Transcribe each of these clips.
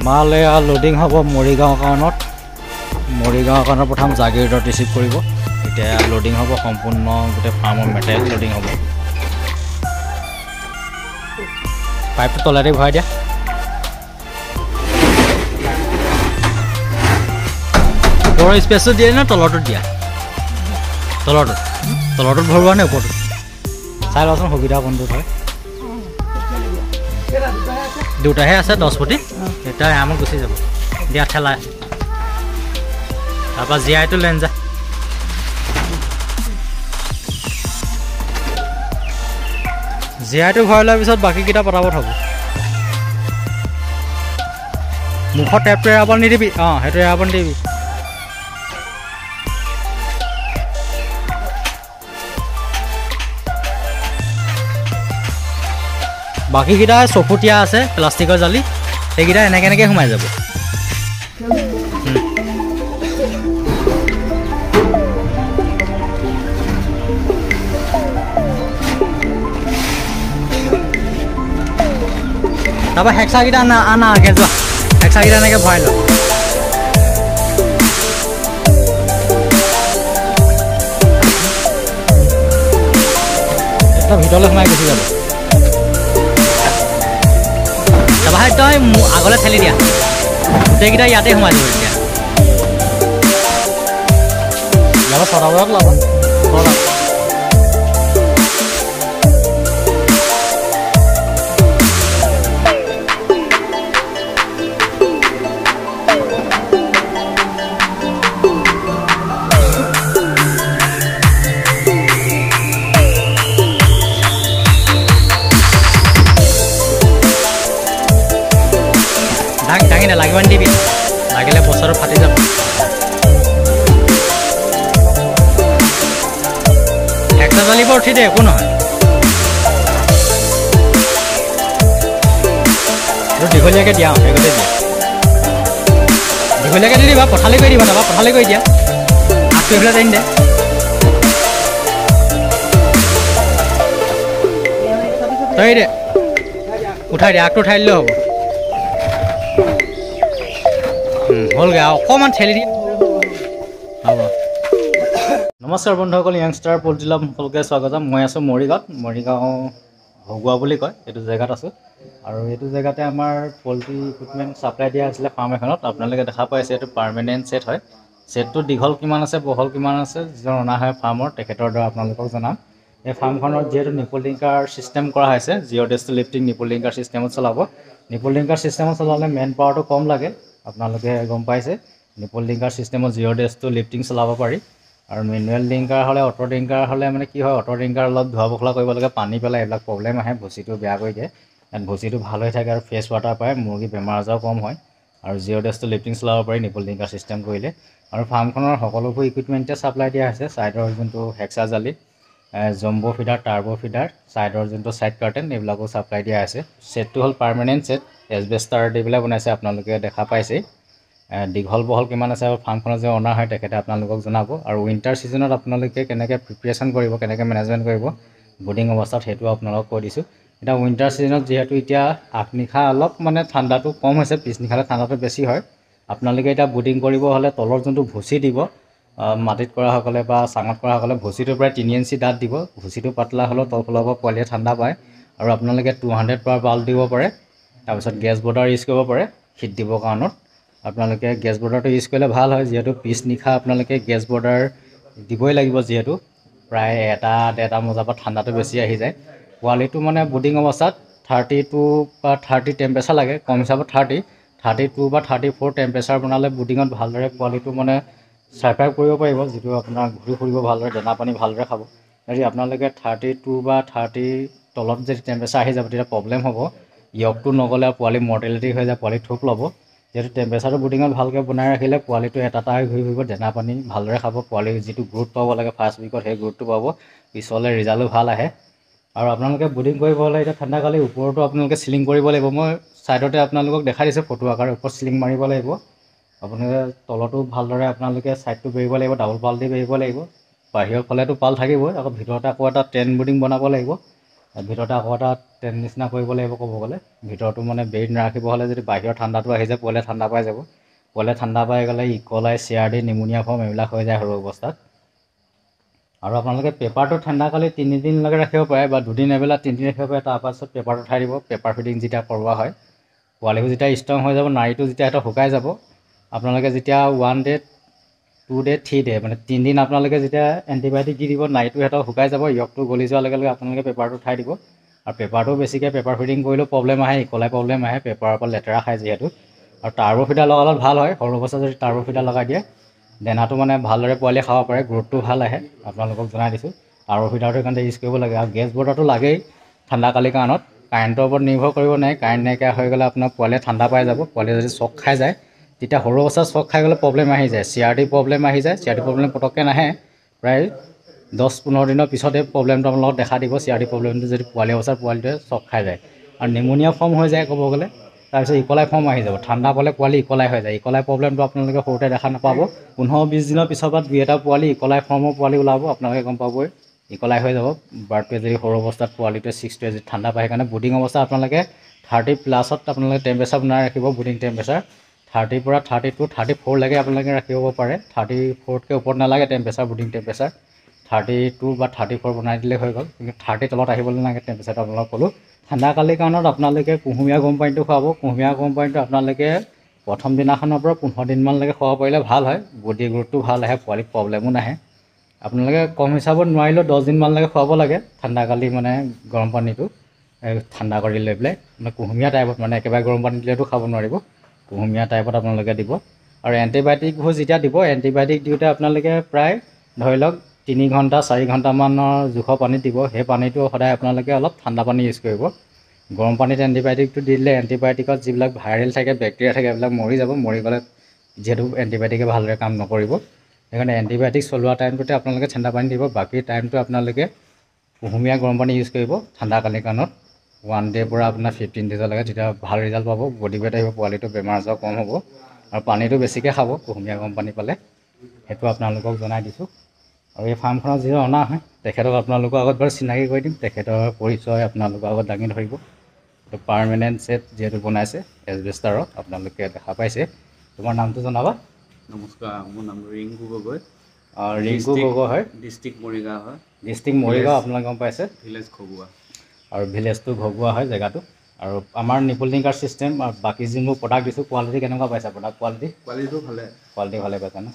মাল এয়া লোডিং হ'ব মৰিগাঁও কাৰণত। মৰিগাঁও কাৰণত প্ৰথম জাগিৰোডত ৰিচিভ কৰিব। এতিয়া লোডিং হ'ব সম্পূৰ্ণ গোটেই ফাৰ্মৰ মেটেৰিয়েল লোডিং হ'ব। পাইপটো তলেদি ভৰাই দিয়া। ওপৰৰ স্পেচটো দিয়ে নে তলৰটোত দিয়া? তলৰটোত ভৰোৱা নে ওপৰটোত? চাই লওঁচোন সুবিধা কোনটোত হয়। দুটাহে আছে 10 ফুটি। এটা আমত গুচি যাব দিয়া ঠেলাই। তাৰপৰা জীয়াইটো লেন যা। জীয়াইটো ভৰাই লোৱাৰ পিছত বাকীকেইটা পটাপট হ'ব। মুখৰ টেপটো এৰাব নিদিবি। সেইটো এৰাব নিদিবি। বাকীকেইটা চফুটীয়া আছে প্লাষ্টিকৰ জালি, সেইকেইটা এনেকৈ সোমাই যাব। তাৰপৰা হেক্সাকেইটা আনা আগে যোৱা। হেক্সাকেইটা এনেকৈ ভৰাই লওঁ। এটা ভিতৰলৈ সোমাই গুচি যাব। তাৰপৰা একদম আগলৈ ঠেলি দিয়া। গোটেইকেইটা ইয়াতে সোমাই যাব। এতিয়া ইয়াৰ পৰা 6টা বজাত ওলাব। দাঙি দে, লাগিব নিদিবি। লাগিলে বছৰত ফাটি যাব। একটা জ্বলিব উঠি দে, একো নহয়। এইটো দীঘলীয়াকৈ দিয়া। সেইগতে দিয়া। দীঘলীয়াকৈ দি দিবা। পথালি কৰি দিবা। তাৰপৰা পথালি কৰি দিয়া। আগটো এইফালে টানি দে। তই দে উঠাই দে। আগটো উঠাই দিলেও হ'ব। হ'লগৈ আৰু অকণমান ঠেলি দি হ'ব। নমস্কাৰ বন্ধুসকল, য়াংষ্টাৰ পল্ট্ৰি সকলোকে স্বাগতম। মই আছোঁ মৰিগাঁও ভগুৱা বুলি কয় এইটো জেগাত আছোঁ। আৰু এইটো জেগাতে আমাৰ পল্ট্ৰি ইকুইপমেণ্ট ছাপ্লাই দিয়া আছিলে ফাৰ্ম এখনত। আপোনালোকে দেখা পাইছে এইটো পাৰ্মানেণ্ট ছেট হয়। ছেটটো দীঘল কিমান আছে, বহল কিমান আছে, যিজন অনা হয় ফাৰ্মৰ তেখেতৰ দ্বাৰা আপোনালোকক জনাম। এই ফাৰ্মখনত যিহেতু নিপল ডিংকাৰ ছিষ্টেম কৰা হৈছে, zero' days to lifting nipple drinker ছিষ্টেমত চলাব। নিপল ডিংকাৰ ছিষ্টেমত চলালে মেন পাৱাৰটো কম লাগে। আপোনালোকে গম পাইছে নিপল ডিংকাৰ ছিষ্টেমত জিৰ' ডেজ টু লিফ্টিং চলাব পাৰি। আৰু মেনুৱেল ডিংকাৰ হ'লে, অটো ডিংকাৰ হ'লে মানে কি হয়, অটো ডিংকাৰ অলপ ধোৱা পখলা কৰিব লাগে। পানী পেলাই এইবিলাক প্ৰব্লেম আহে। ভুচিটো বেয়া কৰি দিয়ে। ইয়াত ভুচিটো ভাল হৈ থাকে আৰু ফ্ৰেছ ৱাটাৰ পায়। মুৰ্গী বেমাৰ আজাৰো কম হয়। আৰু জিৰ' ডেজ টু লিফ্টিং চলাব পাৰি নিপল ডিংকাৰ ছিষ্টেম কৰিলে। আৰু ফাৰ্মখনৰ সকলোবোৰ ইকুইপমেণ্টে ছাপ্লাই দিয়া হৈছে। ছাইডৰ যোনটো হেক্সা জালি, জম্ব' ফিডাৰ, টাৰ্ব' ফিডাৰ, ছাইডৰ যোনটো ছাইড কাৰ্টেন, এইবিলাকো ছাপ্লাই দিয়া আছে। ছেটটো হ'ল পাৰ্মানেণ্ট ছেট। এছবেষ্টাৰ দি পেলাই বনাইছে। আপোনালোকে দেখা পাইছেই। দীঘল বহল কিমান আছে আৰু ফাৰ্মখনত যে অনা হয় তেখেতে আপোনালোকক জনাব। আৰু উইণ্টাৰ ছিজনত আপোনালোকে কেনেকৈ প্ৰিপেৰেশ্যন কৰিব, কেনেকৈ মেনেজমেণ্ট কৰিব বুডিং অৱস্থাত, সেইটোও আপোনালোকক কৈ দিছোঁ। এতিয়া উইণ্টাৰ ছিজনত যিহেতু এতিয়া আগনিশা অলপ মানে ঠাণ্ডাটো কম হৈছে, পিছনিশালে ঠাণ্ডাটো বেছি হয়। আপোনালোকে এতিয়া বুডিং কৰিব হ'লে তলৰ যোনটো ভুচি দিব, মাটিত কৰাসকলে বা চাঙত কৰাসকলে ভুচিটো প্ৰায় 3 ইঞ্চি ডাঠ দিব। ভুচিটো পাতলা হ'লেও তলফালৰ পৰা পোৱালিয়ে ঠাণ্ডা পায়। আৰু আপোনালোকে 200 পাৰ বাল্ব দিব পাৰে। তাৰপিছত গেছ বৰ্ডাৰ ইউজ কৰিব পাৰে হিট দিবৰ কাৰণত। আপোনালোকে গেছ বৰ্ডাৰটো ইউজ কৰিলে ভাল হয়। যিহেতু পিছ নিশা আপোনালোকে গেছ বৰ্ডাৰ দিবই লাগিব। যিহেতু প্ৰায় 1-1:30 বজাৰ পৰা ঠাণ্ডাটো বেছি আহি যায়। পোৱালিটো মানে বুডিং অৱস্থাত 32 বা 30 টেম্পাৰেচাৰ লাগে। কম হিচাপত 32 বা 34 টেম্পাৰেচাৰ বনালে বুডিঙত ভালদৰে পোৱালিটো মানে ছাৰ্ভাইভ কৰিব পাৰিব। যিটো আপোনাৰ ঘূৰি ফুৰিব ভালদৰে, দানা পানী ভালদৰে খাব। যদি আপোনালোকে 32 বা 30 তলত যদি টেম্পাৰেচাৰ আহি যাব তেতিয়া প্ৰব্লেম হ'ব। য়কটো নগ'লে আৰু পোৱালি মৰ্টেলিটি হৈ যায়, পোৱালি থোক ল'ব। যিহেতু টেম্পাৰেচাৰটো বুডিঙত ভালকৈ বনাই ৰাখিলে পোৱালিটো এটা ঘূৰি ফুৰিব, দানা পানী ভালদৰে খাব। পোৱালিৰ যিটো গ্ৰোথ পাব লাগে ফাৰ্ষ্ট উইকত, সেই গ্ৰোথটো পাব। পিছলৈ ৰিজাল্টো ভাল আহে। আৰু আপোনালোকে বুডিং কৰিব হ'লে এতিয়া ঠাণ্ডা কালি ওপৰতো আপোনালোকে চিলিং কৰিব লাগিব। মই ছাইডতে আপোনালোকক দেখাই দিছোঁ ফটো আকাৰে। ওপৰত চিলিং মাৰিব লাগিব। আপোনালোকে তলতো ভালদৰে আপোনালোকে ছাইডটো বেৰিব লাগিব। ডাবল পাল দি বেৰিব লাগিব। বাহিৰৰ ফালেতো পাল থাকিবই। আকৌ ভিতৰতে আকৌ এটা টেন বুডিং বনাব লাগিব। ভিতৰতে আকৌ এটা টেণ্ট নিচিনা কৰিব লাগিব ক'ব গ'লে। ভিতৰতো মানে বেৰি নাৰাখিব হ'লে যদি বাহিৰৰ ঠাণ্ডাটো আহি যায় পোৱালিয়ে ঠাণ্ডা পাই যাব। পোৱালিয়ে ঠাণ্ডা পাই গ'লে ইকলাই চিআৰডি নিমনিয়া ফৰ্ম এইবিলাক হৈ যায় সৰু অৱস্থাত। আৰু আপোনালোকে পেপাৰটো ঠাণ্ডাকালি 3 দিনলৈকে ৰাখিব পাৰে বা 2 দিন এবেলা 3 দিন ৰাখিব পাৰে। তাৰপাছত পেপাৰটো উঠাই দিব। পেপাৰ ফিটিং যেতিয়া কৰোৱা হয় পোৱালিবোৰ যেতিয়া ষ্ট্ৰং হৈ যাব নাড়ীটো যেতিয়া সিহঁতৰ শুকাই যাব আপোনালোকে যেতিয়া 1 ডে 2 ডে 3 ডে মানে 3 দিন আপোনালোকে যেতিয়া এণ্টিবায়'টিক দি দিব নাড়ীটো সিহঁতৰ শুকাই যাব য়কটো গলি যোৱাৰ লগে লগে আপোনালোকে পেপাৰটো উঠাই দিব। আৰু পেপাৰটো বেছিকৈ পেপাৰ ফিটিং কৰিলেও প্ৰব্লেম আহে ইকলাই প্ৰব্লেম আহে পেপাৰৰ পৰা লেতেৰা খায় যিহেতু। আৰু টাৰ্বো ফিটাৰ লগালে ভাল হয়। সৰু অৱস্থাত যদি টাৰ্বো ফিটাৰ লগাই দিয়ে দেনাটো মানে ভালদৰে পোৱালিয়ে খাব পাৰে গ্ৰ'থটো ভাল আহে। আপোনালোকক জনাই দিছোঁ টাৰ্বো ফিটাৰটো সেইকাৰণে ইউজ কৰিব লাগে। আৰু গেছ বৰ্ডাৰটো লাগেই ঠাণ্ডাকালিৰ কাৰণত। কাৰেণ্টৰ ওপৰত নিৰ্ভৰ কৰিব নোৱাৰি। কাৰেণ্ট নাইকিয়া হৈ গ'লে আপোনাৰ পোৱালিয়ে ঠাণ্ডা পাই যাব। পোৱালিয়ে যদি চক খাই যায় তেতিয়া সৰু অৱস্থাত চক খাই গ'লে প্ৰব্লেম আহি যায়। চিআৰডি প্ৰব্লেম আহি যায়। চিআৰডি প্ৰব্লেম পটককৈ নাহে প্ৰায় 10-15 দিনৰ পিছতে প্ৰব্লেমটো আপোনালোকক দেখা দিব। চিআৰডি প্ৰব্লেমটো যদি পোৱালি অৱস্থাত পোৱালিটোৱে চক খাই যায় আৰু নিমনিয়া ফৰ্ম হৈ যায় ক'ব গ'লে। তাৰপিছত ইকলাই ফৰ্ম আহি যাব। ঠাণ্ডা পালে পোৱালি ইকলাই হৈ যায়। ইকলাই প্ৰব্লেমটো আপোনালোকে সৰুতে দেখা নাপাব। 15-20 দিনৰ পিছৰ পৰা 2-এটা পোৱালি ইকলাই ফৰ্মৰ পোৱালি ওলাব আপোনালোকে গম পাবই। ইকলাই হৈ যাব বাৰ্ডটোৱে যদি সৰু অৱস্থাত পোৱালিটোৱে 6টোৱে যদি ঠাণ্ডা পায়। সেইকাৰণে বুডিং অৱস্থাত আপোনালোকে 30+ আপোনালোকে টেম্পাৰেচাৰ বনাই ৰাখিব। বুডিং টেম্পাৰেচাৰ 30 পৰা 32, 34 লৈকে আপোনালোকে ৰাখিব পাৰে। 34তকৈ ওপৰত নালাগে টেম্পাৰেচাৰ বুডিং টেম্পাৰেচাৰ। 32 বা 34 বনাই দিলে হৈ গ'ল। কিন্তু 30 তলত আহিবলৈ নালাগে টেম্পাৰেচাৰটো আপোনালোকক ক'লোঁ। ঠাণ্ডাকালিৰ কাৰণত আপোনালোকে কুহুমীয়া গৰম পানীটো খুৱাব। কুহুমীয়া গৰম পানীটো আপোনালোকে প্ৰথম দিনাখনৰ পৰা 15 দিনমানলৈকে খুৱাব পাৰিলে ভাল হয়। বডি গ্ৰ'থটো ভাল আহে পোৱালি প্ৰব্লেমো নাহে। আপোনালোকে কম হিচাপত নোৱাৰিলেও 10 দিনমানলৈকে খুৱাব লাগে ঠাণ্ডাকালি মানে গৰম পানীটো ঠাণ্ডা কৰি লৈ পেলাই মানে কুহুমীয়া টাইপত মানে একেবাৰে গৰম পানী দিলেতো খাব নোৱাৰিব। কুহুমীয়া টাইপত আপোনালোকে দিব। আৰু এণ্টিবায়'টিকবোৰ যেতিয়া দিব এণ্টিবায়'টিক দিওঁতে আপোনালোকে প্ৰায় ধৰি লওক 3 ঘণ্টা 4 ঘণ্টামানৰ জোখৰ পানীত দিব। সেই পানীটো সদায় আপোনালোকে অলপ ঠাণ্ডা পানী ইউজ কৰিব। গৰম পানীত এণ্টিবায়'টিকটো দি দিলে এণ্টিবায়'টিকত যিবিলাক ভাইৰেল থাকে বেক্টেৰিয়া থাকে এইবিলাক মৰি যাব। মৰি গ'লে যিহেতু এণ্টিবায়'টিকে ভালদৰে কাম নকৰিব। সেইকাৰণে এণ্টিবায়'টিক চলোৱা টাইমটোতে আপোনালোকে ঠাণ্ডা পানী দিব। বাকী টাইমটো আপোনালোকে কুহুমীয়া গৰম পানী ইউজ কৰিব ঠাণ্ডাকালিৰ কাৰণত। 1 ডে'ৰ পৰা আপোনাৰ 15 ডে'জলৈকে তেতিয়া ভাল ৰিজাল্ট পাব। বডি ৱেট আহিব পোৱালিটো বেমাৰ আজাৰ কম হ'ব। আৰু পানীটো বেছিকৈ খাব কুহুমীয়া গৰম পানী পালে। সেইটো আপোনালোকক জনাই দিছোঁ। আৰু এই ফাৰ্মখনত যিটো অনা হয় তেখেতক আপোনালোকৰ আগত বাৰু চিনাকি কৰি দিম। তেখেতৰ পৰিচয় আপোনালোকৰ আগত দাঙি ধৰিব। এইটো পাৰ্মানেণ্ট ছেট যিহেতু বনাইছে এছবেষ্টাৰৰ আপোনালোকে দেখা পাইছে। তোমাৰ নামটো জনাবা। নমস্কাৰ, মোৰ নাম ৰিংকু গগৈ। ৰিংকু গগৈ হয়। ডিষ্ট্ৰিক্ট মৰিগাঁও হয়। ডিষ্ট্ৰিক্ট মৰিগাঁও আপোনালোকে গম পাইছে। ভিলেজ খগুৱা। আৰু ভিলেজটো ঘগুৱা হয় জেগাটো। আৰু আমাৰ নিপুল টিংকাৰ ছিষ্টেম আৰু বাকী যিবোৰ প্ৰডাক্ট দিছোঁ কোৱালিটি কেনেকুৱা পাইছে প্ৰডাক্ট কোৱালিটি ভালে পাইছে ন।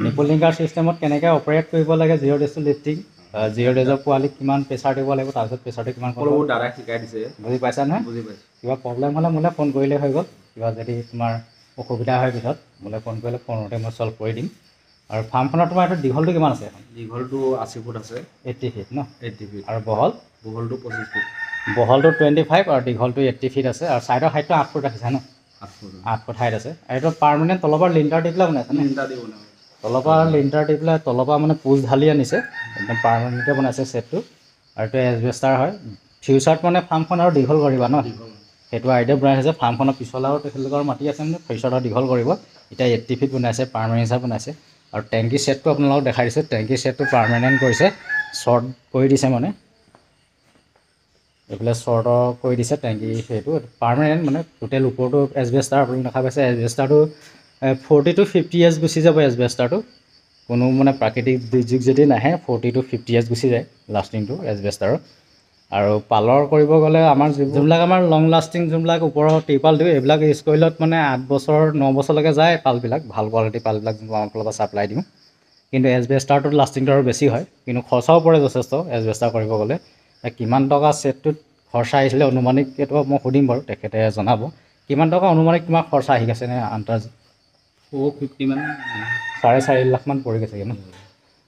নিপুল টিংকাৰ ছিষ্টেমত কেনেকৈ অপাৰেট কৰিব লাগে 0 days to লিফ্টিং 0 days পোৱালিক কিমান প্ৰেছাৰ দিব লাগিব তাৰপিছত প্ৰেছাৰটো কিমান দাদাই শিকাই দিছে। বুজি পাইছা নহয়? বুজি পাইছোঁ। কিবা প্ৰব্লেম হ'লে মোলৈ ফোন কৰিলে হৈ গ'ল। কিবা যদি তোমাৰ অসুবিধা হয় পিছত মোলৈ ফোন কৰিলে ফোনতে মই ছল্ভ কৰি দিম। আৰু ফাৰ্মখনৰ তোমাৰ এইটো দীঘলটো কিমান আছে? দীঘলটো 80 ফুট আছে। 80 ফিট ন? 80 ফিট। আৰু বহলটো 25 ফুট। বহলটো 25 আৰু দীঘলটো 80 ফিট আছে। আৰু ছাইডৰ হাইটটো 8 ফুট ৰাখিছা ন? 8 ফুট হাইট আছে। আৰু এইটো পাৰ্মানেণ্ট তলৰ পৰা লিণ্টাৰ দি পেলাই বনাইছে ন? তলৰ পৰা লিণ্টাৰ দি পেলাই তলৰ পৰা মানে পোজ ঢালি আনিছে একদম পাৰ্মানেণ্টকৈ বনাইছে ছেটটো। আৰু এইটো এছবেষ্টাৰ হয়। ফিউচাৰত মানে ফাৰ্মখন আৰু দীঘল কৰিবা ন? সেইটো আইডিয়া বনাই আছে। ফাৰ্মখনৰ পিছলৈ আৰু তেখেতলোকৰ মাটি আছে মানে ফিউচাৰত দীঘল কৰিব। এতিয়া 80 ফিট বনাইছে পাৰ্মানেণ্ট হিচাপে বনাইছে। আৰু টেংকি ছেটটো আপোনালোকক দেখাই দিছোঁ। টেংকি ছেটটো পাৰ্মানেণ্ট কৰিছে শ্বৰ্ট কৰি দিছে মানে এইফালে শ্বৰ্টৰ কৰি দিছে টেংকি। সেইটো পাৰ্মানেণ্ট মানে টোটেল ওপৰটো এছবেষ্টাৰ আপোনালোকে দেখা পাইছে। এছবেষ্টাৰটো 40 to 50 years গুচি যাব। এছবেষ্টাৰটো কোনো মানে প্ৰাকৃতিক দুৰ্যোগ যদি নাহে 40 to 50 years গুচি যায় লাষ্টিংটো এছবেষ্টাৰৰ। আৰু পালৰ কৰিব গ'লে আমাৰ যোনবিলাক আমাৰ লং লাষ্টিং যোনবিলাক ওপৰৰ টিৰপাল দিওঁ এইবিলাক ইউজ কৰিলত মানে 8 বছৰ 9 বছৰলৈকে যায় পালবিলাক ভাল কোৱালিটি পালবিলাক যোনবোৰ আমাৰ ফালৰ পৰা ছাপ্লাই দিওঁ। কিন্তু এছবেষ্টাৰটোত লাষ্টিংটো আৰু বেছি হয় কিন্তু খৰচাও পৰে যথেষ্ট এছবেষ্টাৰ কৰিব গ'লে। কিমান টকা ছেটটোত খৰচা আহিছিলে অনুমানিক এইটো মই সুধিম বাৰু তেখেতে জনাব কিমান টকা অনুমানিক কিমান খৰচা আহি গৈছে নে আন্দাজ 450 মান 4.5 লাখমান পৰি গৈছেগৈ ন?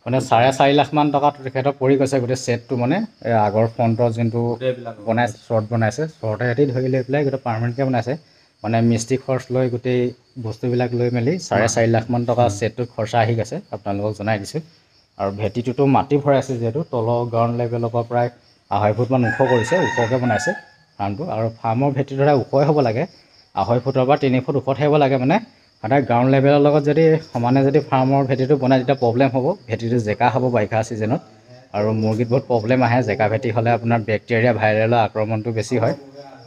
মানে 4.5 লাখমান টকাত তেখেতৰ পৰি গৈছে গোটেই ছেটটো মানে আগৰ ফ্ৰণ্টৰ যোনটো বনাইছে শ্বৰ্ট বনাইছে শ্বৰ্টে এটি ধৰি লৈ পেলাই গোটেই পাৰ্মানেণ্টকৈ বনাইছে মানে মিস্ত্ৰী খৰচ লৈ গোটেই বস্তুবিলাক লৈ মেলি 4.5 লাখমান টকা ছেটটোত খৰচা আহি গৈছে আপোনালোকক জনাই দিছোঁ। আৰু ভেটিটোতো মাটি ভৰাইছে যিহেতু তলৰ গ্ৰাউণ্ড লেভেলৰ পৰা প্ৰায় 2.5 ফুটমান ওখ কৰিছে ওখকৈ বনাইছে ফাৰ্মটো। আৰু ফাৰ্মৰ ভেটি ধৰা ওখই হ'ব লাগে 2.5 ফুটৰ পৰা 3 ফুট ওখত থাকিব লাগে মানে সদায় গ্ৰাউণ্ড লেভেলৰ লগত যদি সমানে যদি ফাৰ্মৰ ভেটিটো বনায় তেতিয়া প্ৰব্লেম হ'ব। ভেটিটো জেকা হ'ব বাৰিষা ছিজনত আৰু মুৰ্গীত বহুত প্ৰব্লেম আহে জেকা ভেটি হ'লে আপোনাৰ বেক্টেৰিয়া ভাইৰেলৰ আক্ৰমণটো বেছি হয়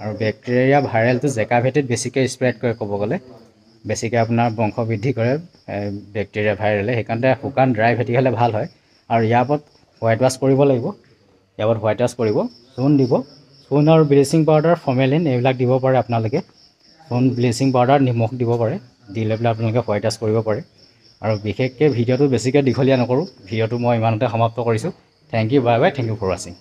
আৰু বেক্টেৰিয়া ভাইৰেলটো জেকা ভেটিত বেছিকৈ স্প্ৰেড কৰে ক'ব গ'লে বেছিকৈ আপোনাৰ বংশ বৃদ্ধি কৰে বেক্টেৰিয়া ভাইৰেলে সেইকাৰণে শুকান ড্ৰাই ভেটি হ'লে ভাল হয় আৰু ইয়াৰ ওপৰত হোৱাইট ৱাছ কৰিব লাগিব ইয়াৰ ওপৰত হোৱাইট ৱাছ কৰিব চূণ দিব চূণ আৰু ব্লিচিং পাউডাৰ ফৰ্মেলিন এইবিলাক দিব পাৰে আপোনালোকে চূণ ব্লিচিং পাউডাৰ নিমখ দিব পাৰে দি লৈ পেলাই আপোনালোকে হোৱাইট ৱাছ কৰিব পাৰে আৰু বিশেষকৈ ভিডিঅ'টো বেছিকৈ দীঘলীয়া নকৰোঁ ভিডিঅ'টো মই ইমানতে সমাপ্ত কৰিছোঁ thank you bye bye thank you for ৱাচিং